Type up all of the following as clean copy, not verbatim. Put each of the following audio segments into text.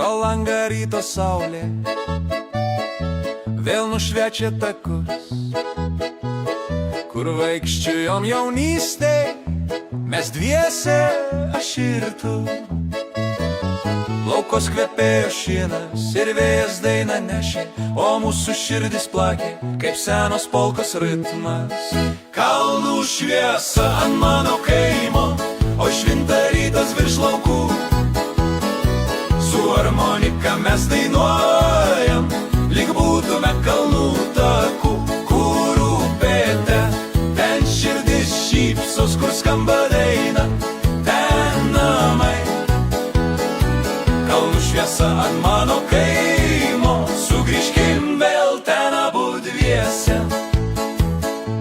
pro langą ryto saulė vėl nušviečia takus, kur vaikščiojom jaunystėj, mes dviese, aš ir tu. Laukos kvepėjo šienas ir vėjas dainą nešė, o mūsų širdis plakė, kaip senos polkos ritmas. Kalnų šviesa ant mano kaimo, o švinta rytas virš laukų. Su harmonika mes dainuojam, lyg būtume kalnų takų, kur upėte, ten širdis šypsos, kur skamba daina, ten namai. Kalnų šviesa ant mano kaimo, sugrįžkim vėl ten abu dviese.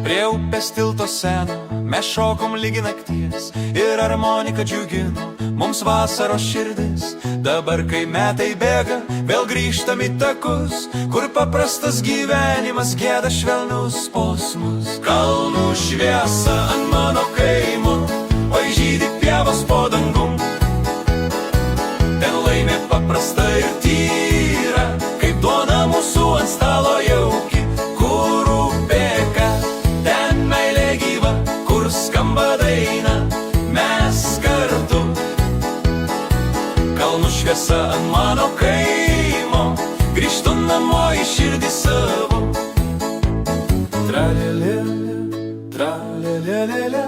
Prie upės tilto seno mes šokom lygi nakties ir harmonika džiugino mums vasaros širdis. Dabar, kai metai bėga, vėl grįžtam į takus, kur paprastas gyvenimas gieda švelnius posmus. Kalnų šviesa ant mano kaimo, oi žydi pievos po dangum. Ten laimė paprasta ir tyra, kaip duona mūsų ant stalo jauki. Kur upėka, ten meilė gyva, kur skamba daina, mes kartu. Kalnų šviesa ant mano kaimo, grįžtu namo į širdį savo. Tralelelė, tralelelelė,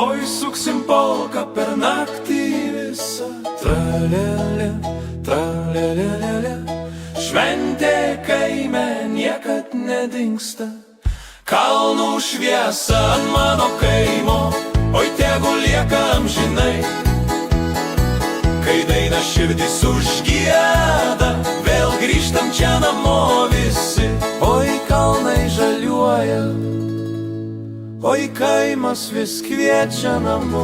oi suksim polką per naktį visą. Tralelė, tralelelelė, šventė kaime niekad nedingsta. Kalnų šviesa ant mano kaimo, oi tegu lieka amžinai. Kai daina širdis užgieda, vėl grįžtam čia namo visi. Oi kalnai žaliuoja, oi kaimas vis kviečia namo.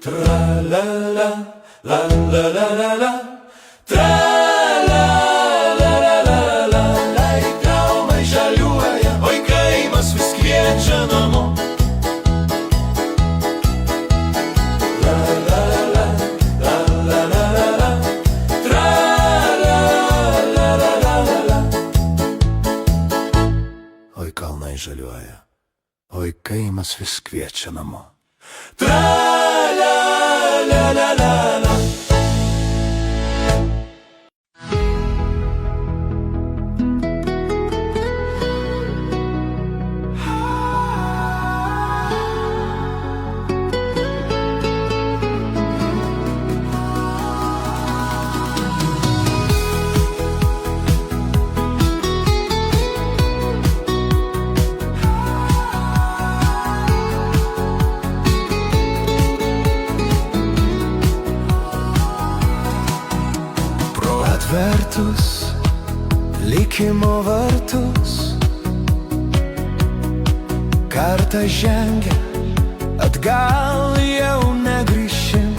Tra-la-la, la-la-la-la-la, tra-la-la-la-la-la, kalnai žaliuoja, oi kaimas vis kviečia namo. La-la-la, la-la-la-la-la, tra-la-la-la-la-la. Oi kalnai žaliuoja, oi kaimas vis kviečia namo. Tra-la-la-la-la-la. Vertus, likimo vartus, kartą žengę, atgal jau negrįšim.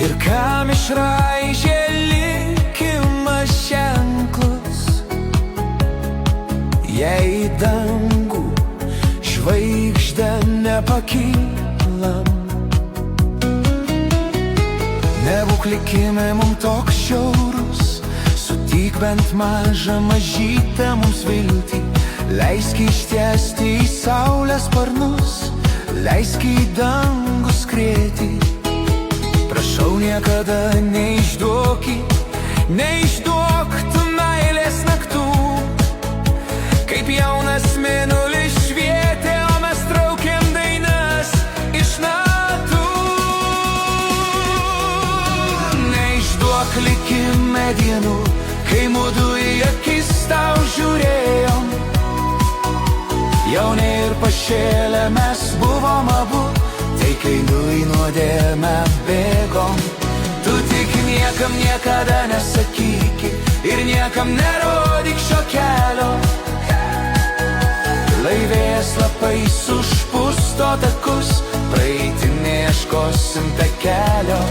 Ir kam išraižė likimas ženklus, jei į dangų žvaigždę nepakylam. Nebūk likime mum toks šiaurus, sutik bent mažą mažytę mums viltį. Leisk ištiesti į saulės sparnus, leisk į dangų skrieti. Prašau niekada neišduok tu meilės naktų. Kaip jaunas mėnulis švietė, o mes traukėm dainas iš natų. Likime dienų, kai mudu į akis tau žiūrėjom. Jauni ir pašėlę mes buvom abu, tai kai į nuodėmę bėgom. Tu tik niekam niekada nesakyki ir niekam nerodyk šio kelio. Laivės lapais užpusto takus, praeiti neieškosim takelio.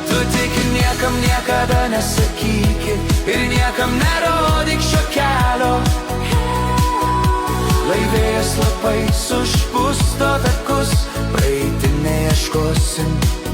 Tu tik niekam niekada nesakyki ir niekam nerodyk šio kelio. Laivės lapais užpusto takus, praeiti neieškosim ieškosim